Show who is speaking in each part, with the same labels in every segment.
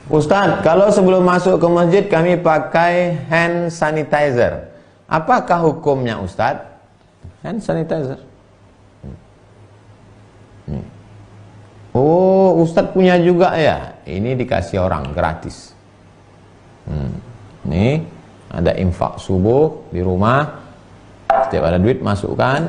Speaker 1: Ustadz, kalau sebelum masuk ke masjid kami pakai hand sanitizer, apakah hukumnya Ustadz? Hand sanitizer. Oh, Ustadz punya juga ya? Ini dikasih orang gratis. Nih, ada infak subuh di rumah. Setiap ada duit masukkan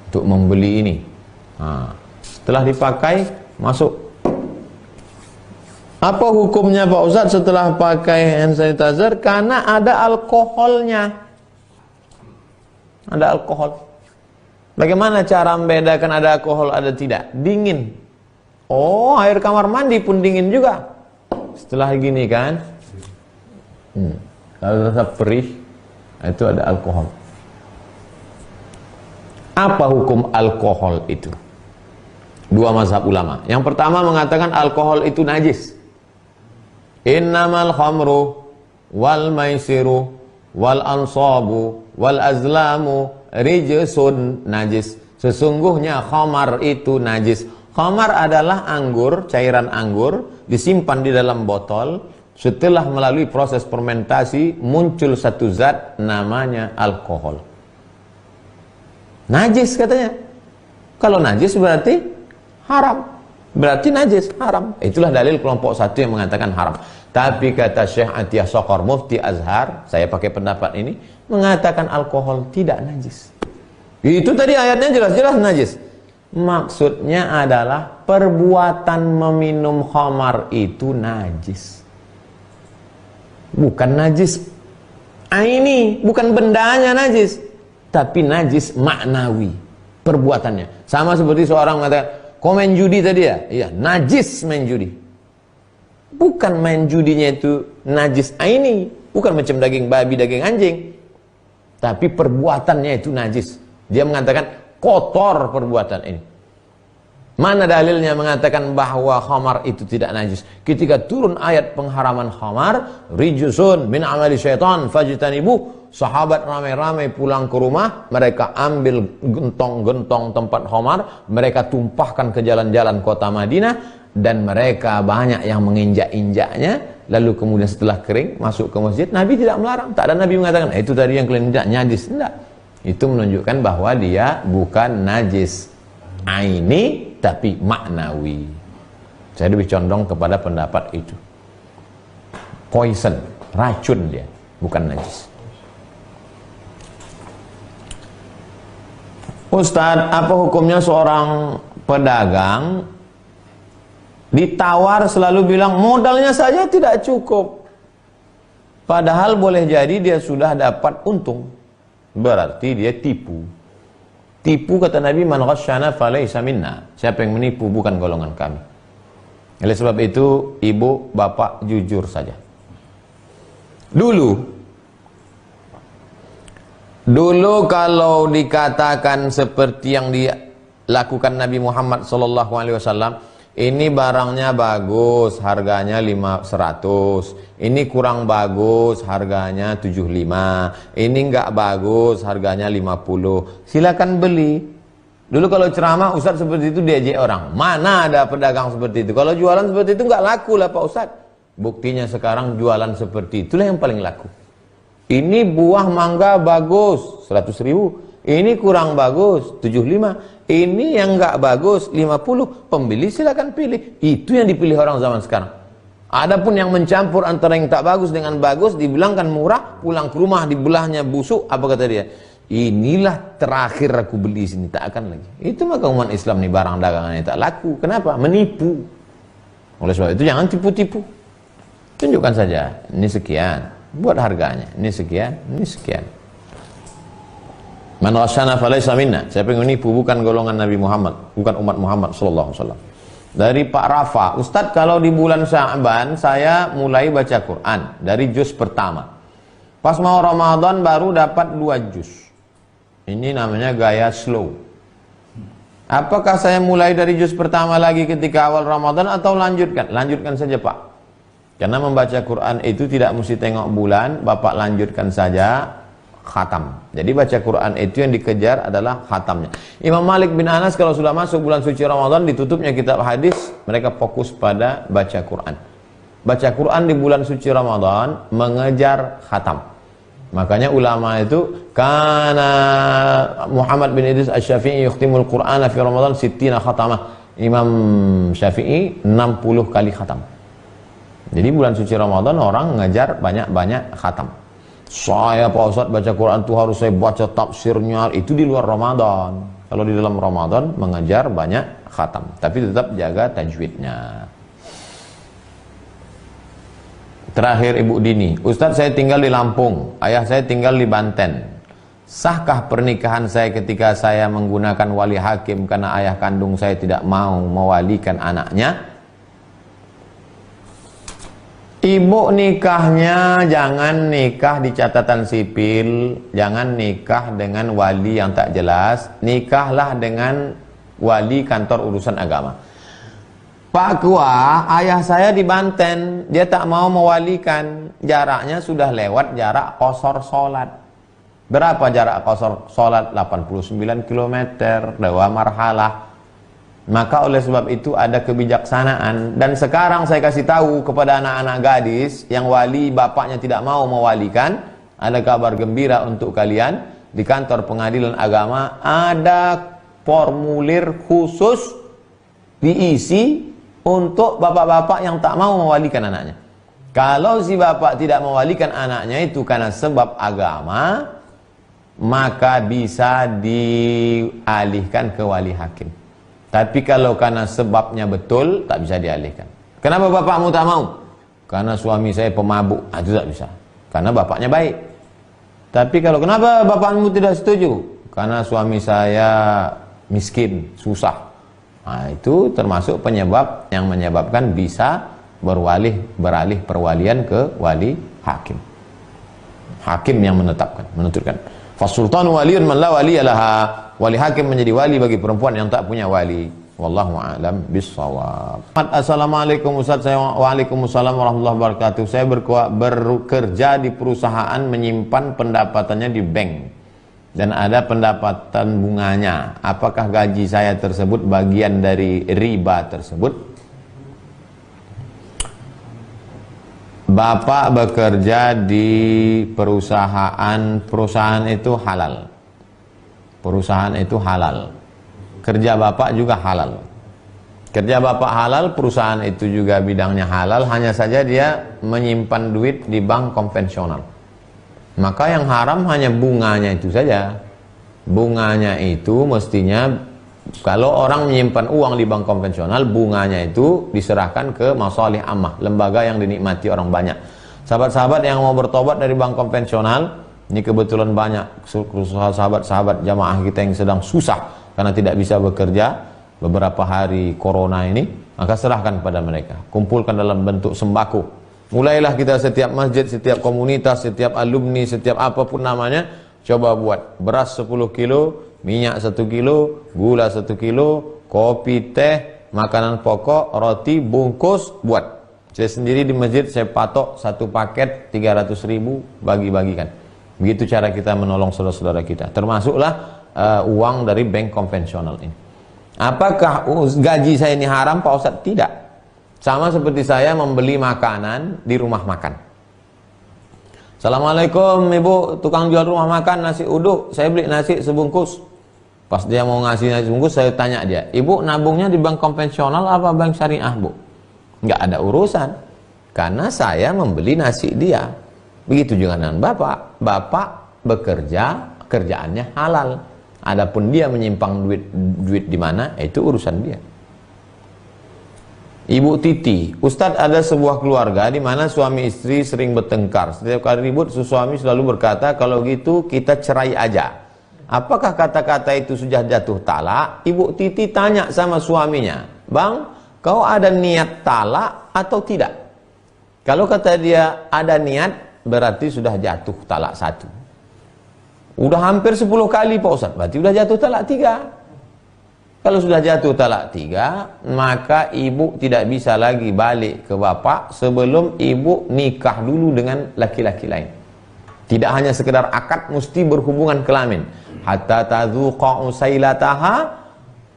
Speaker 1: untuk membeli ini. Setelah dipakai, masuk. Apa hukumnya Pak Ustadz setelah pakai hand sanitizer? Karena ada alkoholnya. Ada alkohol. Bagaimana cara membedakan ada alkohol ada tidak? Dingin. Oh, air kamar mandi pun dingin juga. Setelah gini kan, kalau rasa perih, itu ada alkohol. Apa hukum alkohol itu? Dua mazhab ulama. Yang pertama mengatakan alkohol itu najis. Innamal khamru wal maisiru wal ansabu wal azlamu rijsun, najis. Sesungguhnya khamar itu najis. Khamar adalah anggur, cairan anggur disimpan di dalam botol. Setelah melalui proses fermentasi muncul satu zat namanya alkohol. Najis katanya. Kalau najis berarti haram. Berarti najis, haram. Itulah dalil kelompok satu yang mengatakan haram. Tapi kata Syekh Atiyah Sokor, Mufti Azhar, saya pakai pendapat ini, mengatakan alkohol tidak najis. Itu tadi ayatnya jelas-jelas najis. Maksudnya adalah perbuatan meminum khamar itu najis. Bukan najis aini, bukan bendanya najis, tapi najis maknawi, perbuatannya. Sama seperti seorang mengatakan, kau main judi tadi ya? Iya, najis main judi. Bukan main judinya itu najis aini, bukan macam daging babi, daging anjing, tapi perbuatannya itu najis. Dia mengatakan kotor perbuatan ini. Mana dalilnya mengatakan bahwa khamar itu tidak najis? Ketika turun ayat pengharaman khamar, rijsun min amali syaitan fajtanibu, sahabat ramai-ramai pulang ke rumah, mereka ambil gentong-gentong tempat khamar, mereka tumpahkan ke jalan-jalan kota Madinah, dan mereka banyak yang menginjak-injaknya. Lalu kemudian setelah kering masuk ke masjid, Nabi tidak melarang. Tak ada Nabi mengatakan itu tadi yang kalian tidak najis. Tidak. Itu menunjukkan bahwa dia bukan najis aini, tapi maknawi. Saya lebih condong kepada pendapat itu. Poison, racun dia, bukan najis. Ustadz, apa hukumnya seorang pedagang ditawar selalu bilang modalnya saja tidak cukup, padahal boleh jadi dia sudah dapat untung? Berarti dia tipu. Tipu kata Nabi, man ghasyana falaysa minna. Siapa yang menipu bukan golongan kami. Oleh sebab itu, ibu, bapak jujur saja. Dulu kalau dikatakan seperti yang dilakukan Nabi Muhammad SAW, ini barangnya bagus, harganya 100. Ini kurang bagus, harganya 75. Ini enggak bagus, harganya 50. Silakan beli. Dulu kalau ceramah Ustadz seperti itu diajak orang. Mana ada pedagang seperti itu? Kalau jualan seperti itu enggak laku lah Pak Ustadz. Buktinya sekarang jualan seperti itulah yang paling laku. Ini buah mangga bagus, 100.000. Ini kurang bagus, 75. Ini yang enggak bagus, 50. Pembeli silakan pilih. Itu yang dipilih orang zaman sekarang. Adapun yang mencampur antara yang tak bagus dengan bagus, dibilangkan murah, pulang ke rumah dibelahnya busuk, apa kata dia? Inilah terakhir aku beli sini, tak akan lagi. Itu maka umat Islam nih barang dagangannya tak laku. Kenapa? Menipu. Oleh sebab itu jangan tipu-tipu. Tunjukkan saja, ini sekian, buat harganya, ini sekian, ini sekian. Man ghasyana falaysa minna. Siapa yang menipu bukan golongan Nabi Muhammad, bukan umat Muhammad sallallahu alaihi wasallam. Dari Pak Rafa, Ustadz, kalau di bulan Sya'ban saya mulai baca Quran dari juz pertama. Pas mau Ramadan baru dapat 2 juz. Ini namanya gaya slow. Apakah saya mulai dari juz pertama lagi ketika awal Ramadan atau lanjutkan? Lanjutkan saja Pak. Karena membaca Quran itu tidak mesti tengok bulan, Bapak lanjutkan saja. khatam. Jadi baca Quran itu yang dikejar adalah khatamnya. Imam Malik bin Anas kalau sudah masuk bulan suci Ramadan, ditutupnya kitab hadis, mereka fokus pada baca Quran. Baca Quran di bulan suci Ramadan mengejar khatam. Makanya ulama itu, karena Muhammad bin Idris Asy-Syafi'i yukhtimul Qur'ana fi Ramadan 60 khatamah. Imam Syafi'i 60 kali khatam. Jadi bulan suci Ramadan orang ngejar banyak-banyak khatam. Saya Pak Ustadz baca Quran itu harus saya baca tafsirnya, itu di luar Ramadan. Kalau di dalam Ramadan mengejar banyak khatam, tapi tetap jaga tajwidnya. Terakhir Ibu Dini, Ustadz saya tinggal di Lampung, ayah saya tinggal di Banten. Sahkah pernikahan saya ketika saya menggunakan wali hakim karena ayah kandung saya tidak mau mewalikan anaknya? Ibu nikahnya jangan nikah di catatan sipil, jangan nikah dengan wali yang tak jelas, nikahlah dengan wali kantor urusan agama. Pak Kua, ayah saya di Banten, dia tak mau mewalikan, jaraknya sudah lewat jarak qasar sholat. Berapa jarak qasar sholat? 89 km, 2 marhalah. Maka oleh sebab itu ada kebijaksanaan. Dan sekarang saya kasih tahu kepada anak-anak gadis yang wali bapaknya tidak mau mewalikan, ada kabar gembira untuk kalian. Di kantor pengadilan agama ada formulir khusus diisi untuk bapak-bapak yang tak mau mewalikan anaknya. Kalau si bapak tidak mewalikan anaknya itu karena sebab agama, maka bisa dialihkan ke wali hakim. Tapi kalau karena sebabnya betul, tak bisa dialihkan. Kenapa bapakmu tak mau? Karena suami saya pemabuk. Itu tak bisa. Karena bapaknya baik. Tapi kalau kenapa bapakmu tidak setuju? Karena suami saya miskin, susah. Nah, itu termasuk penyebab yang menyebabkan bisa beralih perwalian ke wali hakim. Hakim yang menentukan. Fasultanu waliyun man la waliyalaha. Wali hakim menjadi wali bagi perempuan yang tak punya wali. Wallahu a'lam bissawab. Assalamualaikum Ustaz. Waalaikumsalam warahmatullahi wabarakatuh. Saya bekerja di perusahaan menyimpan pendapatannya di bank dan ada pendapatan bunganya. Apakah gaji saya tersebut bagian dari riba tersebut? Bapak bekerja di perusahaan itu halal. Perusahaan itu halal. Kerja bapak juga halal. Kerja bapak halal, perusahaan itu juga bidangnya halal, hanya saja dia menyimpan duit di bank konvensional. Maka yang haram hanya bunganya itu saja. Bunganya itu mestinya, kalau orang menyimpan uang di bank konvensional, bunganya itu diserahkan ke masalih ammah, lembaga yang dinikmati orang banyak. Sahabat-sahabat yang mau bertobat dari bank konvensional, ini kebetulan banyak sahabat-sahabat jamaah kita yang sedang susah karena tidak bisa bekerja beberapa hari corona ini, maka serahkan kepada mereka, kumpulkan dalam bentuk sembako. Mulailah kita setiap masjid, setiap komunitas, setiap alumni, setiap apapun namanya, coba buat beras 10 kilo, minyak 1 kilo, gula 1 kilo, kopi, teh, makanan pokok, roti, bungkus, buat. Saya sendiri di masjid saya patok 1 paket 300.000, bagi-bagikan. Begitu cara kita menolong saudara-saudara kita. Termasuklah uang dari bank konvensional ini. Apakah gaji saya ini haram Pak Ustadz? Tidak. Sama seperti saya membeli makanan di rumah makan. Assalamualaikum Ibu, tukang jual rumah makan nasi uduk. Saya beli nasi sebungkus. Pas dia mau ngasih nasi sebungkus, saya tanya dia, Ibu nabungnya di bank konvensional apa bank syariah Bu? Nggak ada urusan. Karena saya membeli nasi dia. Begitu juga dengan bapak. Bapak bekerja, kerjaannya halal. Adapun dia menyimpang duit di mana, itu urusan dia. Ibu Titi, Ustadz, ada sebuah keluarga di mana suami istri sering bertengkar. Setiap kali ribut, suami selalu berkata, kalau gitu kita cerai aja. Apakah kata-kata itu sudah jatuh talak? Ibu Titi tanya sama suaminya, Bang, kau ada niat talak atau tidak? Kalau kata dia ada niat, berarti sudah jatuh talak 1. Udah hampir 10 kali Pak Ustadz, berarti sudah jatuh talak 3. Kalau sudah jatuh talak 3, maka ibu tidak bisa lagi balik ke bapak sebelum ibu nikah dulu dengan laki-laki lain. Tidak hanya sekedar akad, mesti berhubungan kelamin. Hatta tadzuqa usailataha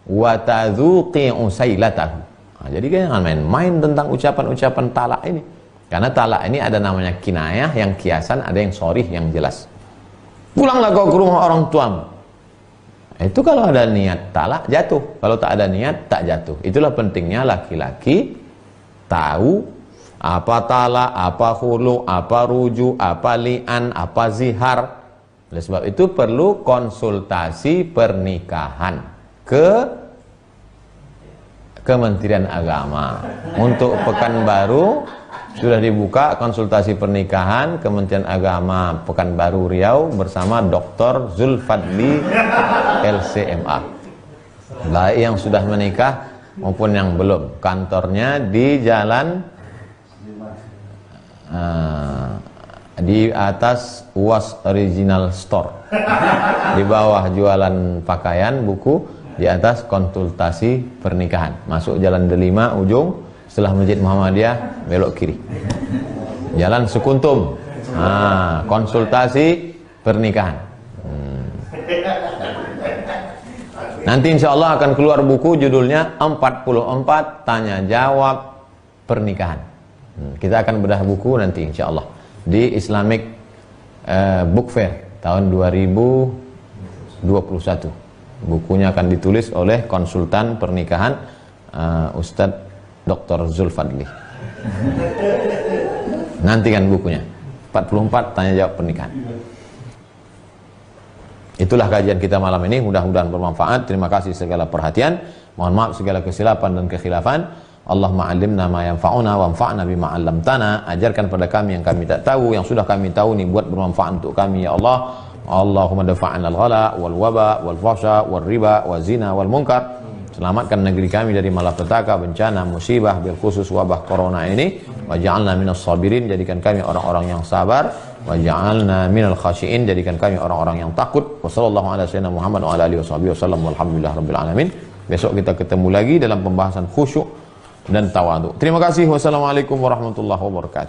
Speaker 1: wa tadzuqi usailatahu. Nah, jadi jangan main-main tentang ucapan-ucapan talak ini. Karena talak ini ada namanya kinayah, yang kiasan, ada yang sharih, yang jelas. Pulanglah kau ke rumah orang tuamu. Itu kalau ada niat talak, jatuh. Kalau tak ada niat, tak jatuh. Itulah pentingnya laki-laki tahu apa talak, apa khulu, apa ruju, apa li'an, apa zihar. Oleh sebab itu perlu konsultasi pernikahan ke Kementerian Agama. Untuk Pekanbaru sudah dibuka konsultasi pernikahan Kementerian Agama Pekanbaru Riau bersama Dr. Zulfadli LCMA. Baik yang sudah menikah maupun yang belum. Kantornya di jalan di atas UAS Original Store. Di bawah jualan pakaian, buku, di atas konsultasi pernikahan. Masuk jalan Delima ujung, setelah Masjid Muhammadiyah belok kiri. Jalan Sukuntum. Konsultasi pernikahan. Nanti insya Allah akan keluar buku judulnya 44 Tanya Jawab Pernikahan. Kita akan bedah buku nanti insya Allah di Islamic Book Fair tahun 2021. Bukunya akan ditulis oleh konsultan pernikahan Ustadz Dr. Zulfadli. Nantikan bukunya 44 Tanya Jawab Pernikahan. Itulah kajian kita malam ini, mudah-mudahan bermanfaat. Terima kasih segala perhatian. Mohon maaf segala kesilapan dan kekhilafan. Allahumma 'allimna ma yanfa'una wanfa'na bima 'allamtana. Ajarkan pada kami yang kami tak tahu, yang sudah kami tahu ni buat bermanfaat untuk kami ya Allah. Allahumma dafa'na al-ghala wal waba wal fahsya wal riba wal zina wal munkar. Selamatkan negeri kami dari malapetaka, bencana, musibah, bil khusus wabah corona ini. Waj'alna minas sabirin, jadikan kami orang-orang yang sabar. Waj'alna minal khashiin, jadikan kami orang-orang yang takut. Wassallallahu ala sayyidina Muhammad wa ala alihi wasallam walhamdulillah rabbil alamin. Besok kita ketemu lagi dalam pembahasan khusyuk dan tawadhu. Terima kasih. Wassalamualaikum warahmatullahi wabarakatuh.